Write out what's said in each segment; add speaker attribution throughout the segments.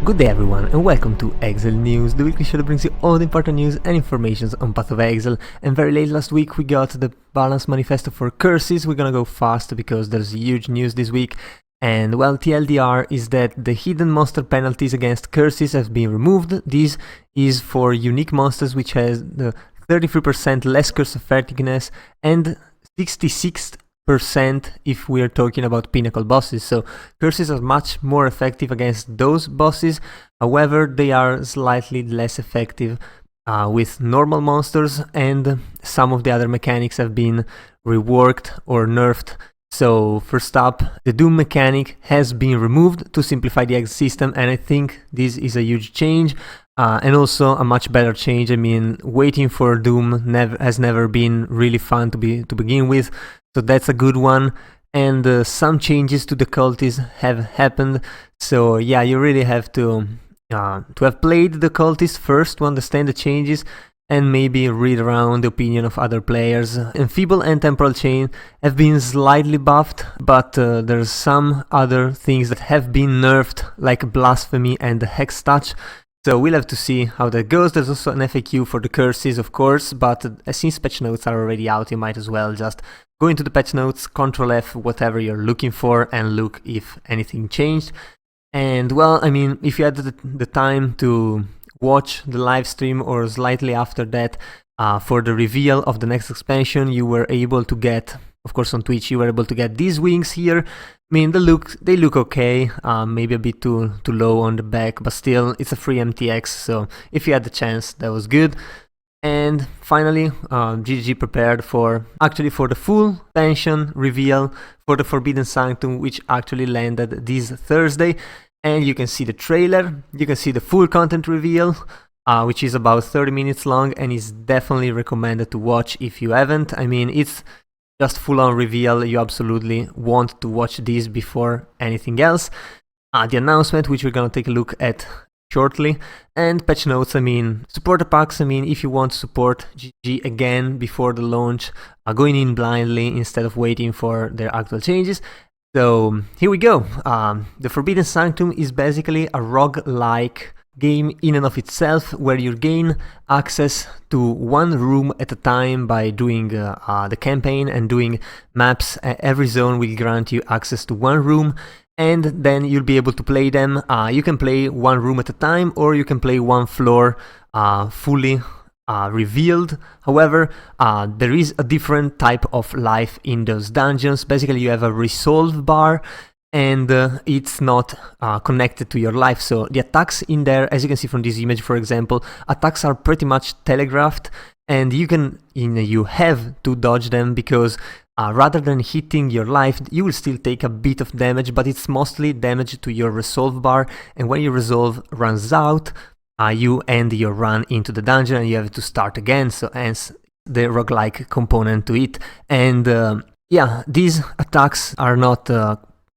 Speaker 1: Good day everyone and welcome to Exile News, the weekly show that brings you all the important news and information on Path of Exile. And very late last week we got the balance manifesto for curses. We're gonna go fast because there's huge news this week. And well, TLDR is that the hidden monster penalties against curses have been removed. This is for unique monsters which has the 33% less curse effectiveness and 66% if we are talking about pinnacle bosses. So curses are much more effective against those bosses. However, they are slightly less effective with normal monsters, and some of the other mechanics have been reworked or nerfed. So first up, the Doom mechanic has been removed to simplify the exit system, and I think this is a huge change. And also a much better change. I mean, waiting for Doom has never been really fun to begin with, so that's a good one. And some changes to the cultists have happened. So yeah, you really have to have played the cultists first to understand the changes, and maybe read around the opinion of other players. Enfeeble and Temporal Chain have been slightly buffed, but there's some other things that have been nerfed, like Blasphemy and the Hex Touch. So we'll have to see how that goes. There's also an FAQ for the curses, of course, but since patch notes are already out, you might as well just go into the patch notes, Ctrl F, whatever you're looking for, and look if anything changed. And well, I mean, if you had the time to watch the live stream or slightly after that for the reveal of the next expansion, you were able to get, of course on Twitch, you were able to get these wings here. I mean, they look okay, maybe a bit too low on the back, but still, it's a free MTX, so if you had the chance, that was good. And finally, GG prepared for the full expansion reveal for the Forbidden Sanctum, which actually landed this Thursday. And you can see the trailer, you can see the full content reveal, which is about 30 minutes long and is definitely recommended to watch if you haven't. I mean, it's just full-on reveal. You absolutely want to watch this before anything else. The announcement, which we're gonna take a look at shortly, and patch notes. I mean, supporter packs. I mean, if you want to support GG again before the launch, going in blindly instead of waiting for their actual changes. So here we go. The Forbidden Sanctum is basically a roguelike game in and of itself, where you gain access to one room at a time by doing the campaign and doing maps. Every zone will grant you access to one room, and then you'll be able to play them. You can play one room at a time, or you can play one floor fully revealed. However, there is a different type of life in those dungeons. Basically, you have a resolve bar, and it's not connected to your life. So the attacks in there, as you can see from this image, for example, attacks are pretty much telegraphed, and you have to dodge them, because rather than hitting your life, you will still take a bit of damage, but it's mostly damage to your resolve bar, and when your resolve runs out, you end your run into the dungeon and you have to start again. So hence the roguelike component to it. And yeah, these attacks are not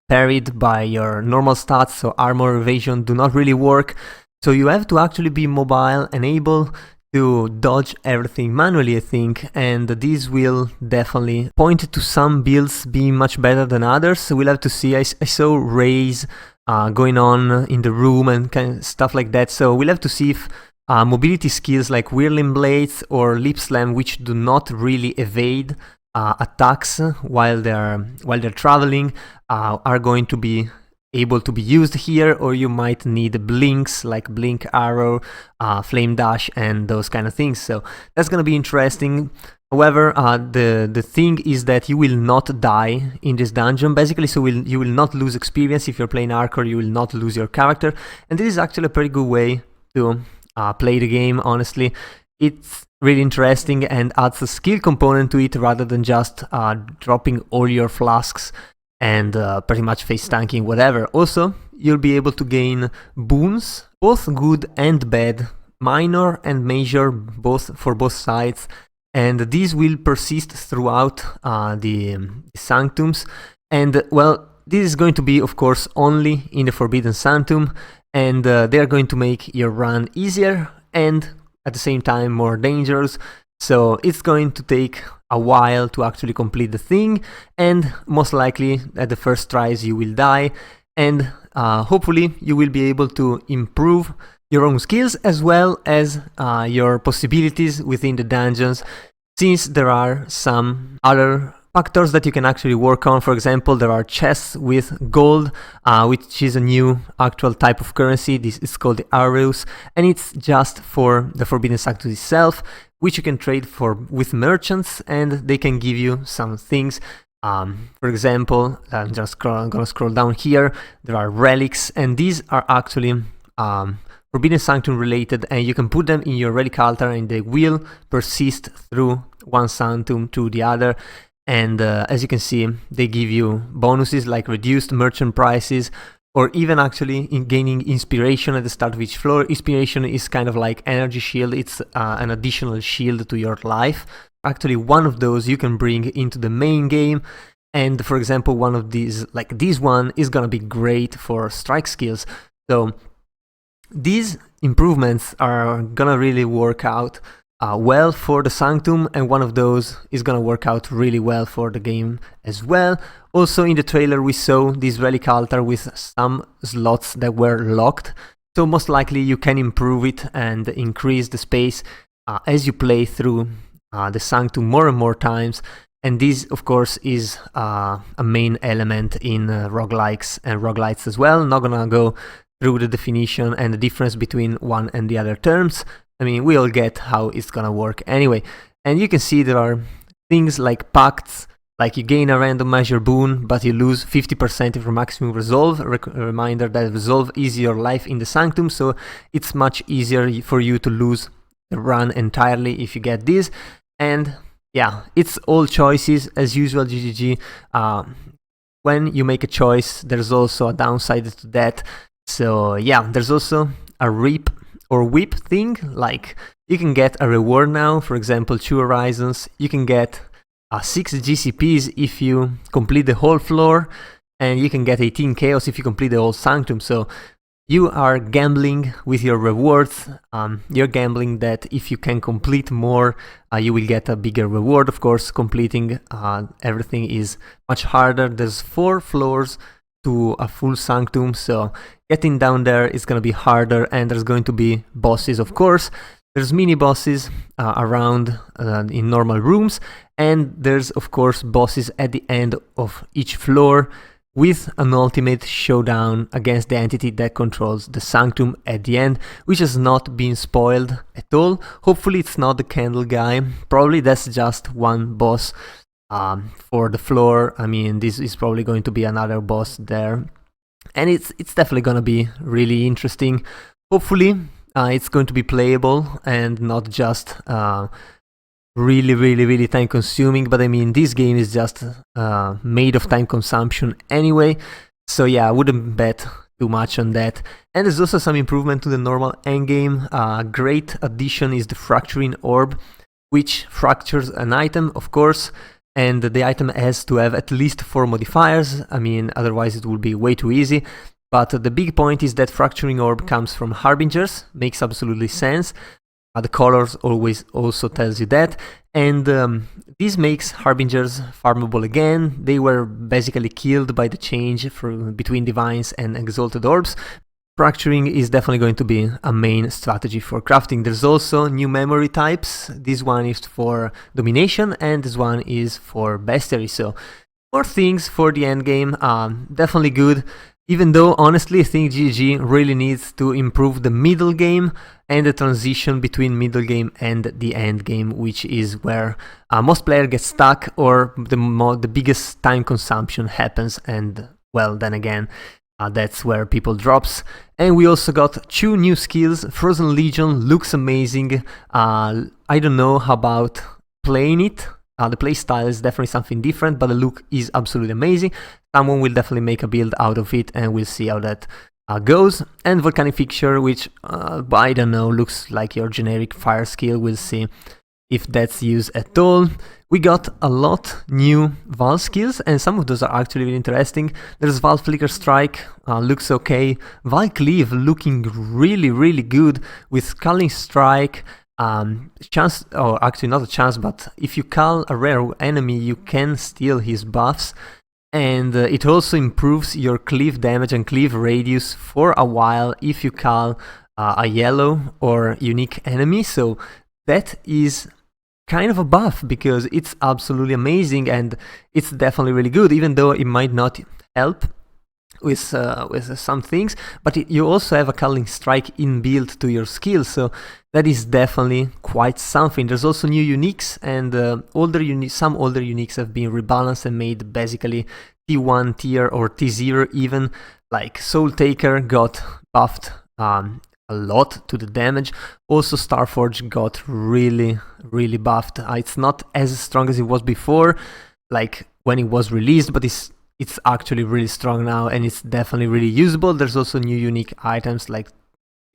Speaker 1: parried by your normal stats, so armor, evasion do not really work. So you have to actually be mobile and able to dodge everything manually, I think, and this will definitely point to some builds being much better than others. So we'll have to see. I saw raise going on in the room and kind of stuff like that. So we'll have to see if mobility skills like Whirling Blades or Lip Slam, which do not really evade attacks while they're traveling, are going to be able to be used here, or you might need blinks like Blink Arrow, Flame Dash, and those kind of things. So that's gonna be interesting. However, the thing is that you will not die in this dungeon, basically, so you will not lose experience. If you're playing Archer, you will not lose your character, and this is actually a pretty good way to play the game, honestly. It's really interesting and adds a skill component to it rather than just dropping all your flasks and pretty much face tanking whatever. Also, you'll be able to gain boons, both good and bad, minor and major, both for both sides, and these will persist throughout the Sanctums. And well, this is going to be, of course, only in the Forbidden Sanctum, and they are going to make your run easier and at the same time more dangerous. So it's going to take a while to actually complete the thing, and most likely at the first tries you will die. and hopefully you will be able to improve your own skills as well as your possibilities within the dungeons, since there are some other factors that you can actually work on. For example, there are chests with gold, which is a new actual type of currency. This is called the Aureus, and it's just for the Forbidden Sanctum itself, which you can trade for with merchants, and they can give you some things. For example, I'm just gonna scroll down here. There are relics, and these are actually Forbidden Sanctum related, and you can put them in your relic altar, and they will persist through one Sanctum to the other. And as you can see, they give you bonuses like reduced merchant prices, or even actually gaining inspiration at the start of each floor. Inspiration is kind of like energy shield. It's an additional shield to your life. Actually, one of those you can bring into the main game. And for example, one of these, like this one, is gonna be great for strike skills. So these improvements are gonna really work out well for the Sanctum, and one of those is gonna work out really well for the game as well. Also in the trailer we saw this relic altar with some slots that were locked, so most likely you can improve it and increase the space as you play through the Sanctum more and more times. And this of course is a main element in roguelikes and roguelites as well. Not gonna go through the definition and the difference between one and the other terms. I mean, we all get how it's gonna work anyway. And you can see there are things like pacts, like you gain a random measure boon, but you lose 50% of your maximum resolve. A reminder that resolve is your life in the Sanctum, so it's much easier for you to lose the run entirely if you get this. And yeah, it's all choices as usual, GGG. When you make a choice, there's also a downside to that. So yeah, there's also a reap or whip thing, like you can get a reward now, for example 2 horizons, you can get 6 GCPs if you complete the whole floor, and you can get 18 chaos if you complete the whole Sanctum. So you are gambling with your rewards. You're gambling that if you can complete more, you will get a bigger reward. Of course, completing everything is much harder. There's 4 floors to a full Sanctum, so getting down there is going to be harder, and there's going to be bosses, of course. There's mini bosses around in normal rooms, and there's of course bosses at the end of each floor with an ultimate showdown against the entity that controls the Sanctum at the end, which has not been spoiled at all. Hopefully it's not the candle guy. Probably that's just one boss for the floor. I mean, this is probably going to be another boss there, and it's definitely gonna be really interesting. Hopefully it's going to be playable and not just really time consuming, but I mean, this game is just made of time consumption anyway, so yeah, I wouldn't bet too much on that. And there's also some improvement to the normal endgame. Great addition is the fracturing orb, which fractures an item, of course, and the item has to have at least 4 modifiers. I mean, otherwise it would be way too easy. But the big point is that fracturing orb comes from harbingers, makes absolutely sense. The colors always also tells you that, and this makes harbingers farmable again. They were basically killed by the change between divines and exalted orbs. Fracturing is definitely going to be a main strategy for crafting. There's also new memory types. This one is for domination, and this one is for bestiary. So more things for the end game. Definitely good. Even though, honestly, I think GG really needs to improve the middle game and the transition between middle game and the end game, which is where most players get stuck, or the biggest time consumption happens, and well, then again, that's where people drops. And we also got 2 new skills. Frozen Legion looks amazing. I don't know how about playing it. The playstyle is definitely something different, but the look is absolutely amazing. Someone will definitely make a build out of it, and we'll see how that goes. And Volcanic Fixture, which I don't know, looks like your generic fire skill. We'll see if that's used at all. We got a lot new Val skills, and some of those are actually really interesting. There's Val Flicker Strike, looks okay. Val Cleave looking really good with Sculling Strike. Chance, or actually not a chance, but if you call a rare enemy, you can steal his buffs. And it also improves your cleave damage and cleave radius for a while if you call a yellow or unique enemy. So that is kind of a buff because it's absolutely amazing and it's definitely really good, even though it might not help with some things, but you also have a Culling Strike inbuilt to your skill, so that is definitely quite something. There's also new uniques, and some older uniques have been rebalanced and made basically T1 tier or T0 even, like Soul Taker got buffed a lot to the damage. Also Starforge got really buffed. It's not as strong as it was before, like when it was released, but it's actually really strong now, and it's definitely really usable. There's also new unique items like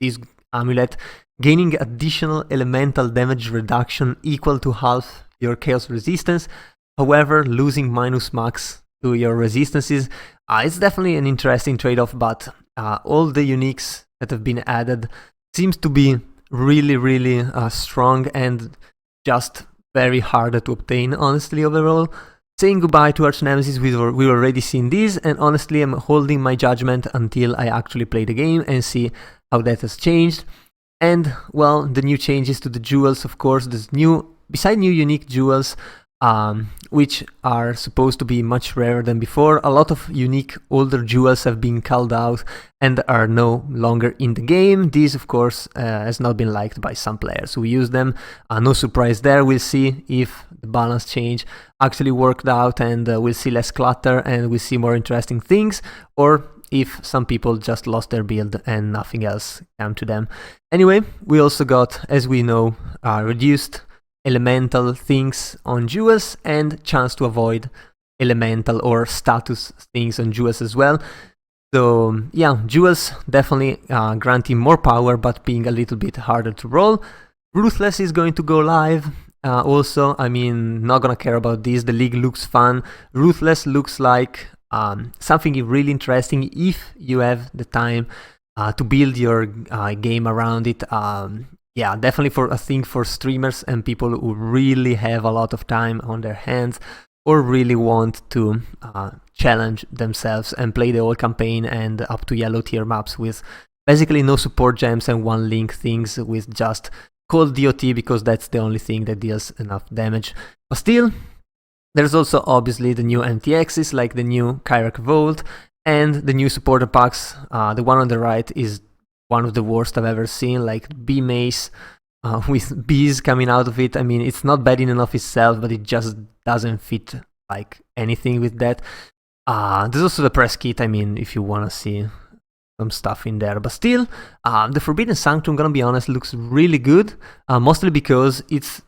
Speaker 1: this amulet, gaining additional elemental damage reduction equal to half your chaos resistance, however losing minus max to your resistances. It's definitely an interesting trade-off, but all the uniques that have been added seems to be really strong and just very hard to obtain, honestly, overall. Saying goodbye to Arch Nemesis, we've already seen this, and honestly I'm holding my judgment until I actually play the game and see how that has changed. And well, the new changes to the jewels, of course, there's beside new unique jewels, which are supposed to be much rarer than before, a lot of unique older jewels have been culled out and are no longer in the game. This, of course, has not been liked by some players who use them. No surprise there. We'll see if the balance change actually worked out, and we'll see less clutter and we'll see more interesting things, or if some people just lost their build and nothing else came to them. Anyway, we also got, as we know, reduced elemental things on jewels and chance to avoid elemental or status things on jewels as well. So yeah, jewels definitely granting more power but being a little bit harder to roll. Ruthless is going to go live. Also, I mean, not gonna care about this, the league looks fun. Ruthless looks like something really interesting if you have the time to build your game around it. Yeah, definitely for streamers and people who really have a lot of time on their hands or really want to challenge themselves and play the whole campaign and up to yellow tier maps with basically no support gems and one link things with just cold DOT, because that's the only thing that deals enough damage. But still, there's also obviously the new MTXs like the new Kyrak Vault and the new supporter packs. The one on the right is one of the worst I've ever seen, like bee mace with bees coming out of it. I mean, it's not bad in and of itself, but it just doesn't fit like anything with that. There's also the press kit, I mean, if you want to see some stuff in there. But still, the Forbidden Sanctum, gonna be honest, looks really good, mostly because it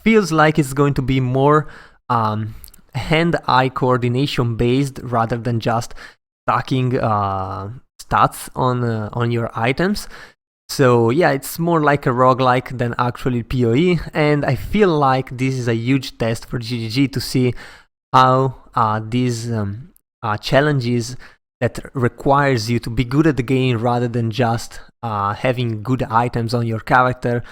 Speaker 1: feels like it's going to be more hand-eye coordination based rather than just stacking stats on your items. So yeah, it's more like a roguelike than actually PoE, and I feel like this is a huge test for GGG to see how these challenges that requires you to be good at the game rather than just having good items on your character,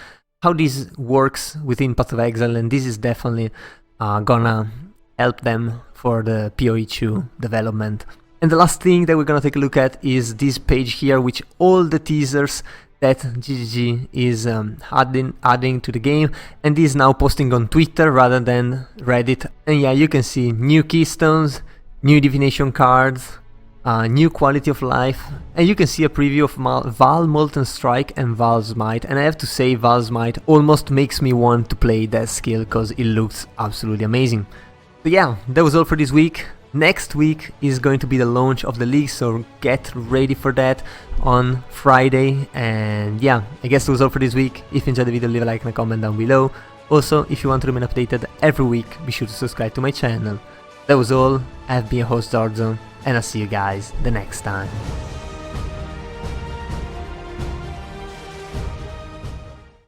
Speaker 1: how this works within Path of Exile, and this is definitely gonna help them for the PoE2 development. And the last thing that we're gonna take a look at is this page here, which all the teasers that GGG is adding to the game, and this is now posting on Twitter rather than Reddit. And yeah, you can see new keystones, new divination cards, new quality of life, and you can see a preview of Val Molten Strike and Val's Might. And I have to say, Val's Might almost makes me want to play that skill because it looks absolutely amazing. So yeah, that was all for this week. Next week is going to be the launch of the league, so get ready for that on Friday. And yeah, I guess that was all for this week. If you enjoyed the video, leave a like and a comment down below. Also, if you want to remain updated every week, be sure to subscribe to my channel. That was all. I've been your host Zorzo, and I'll see you guys the next time.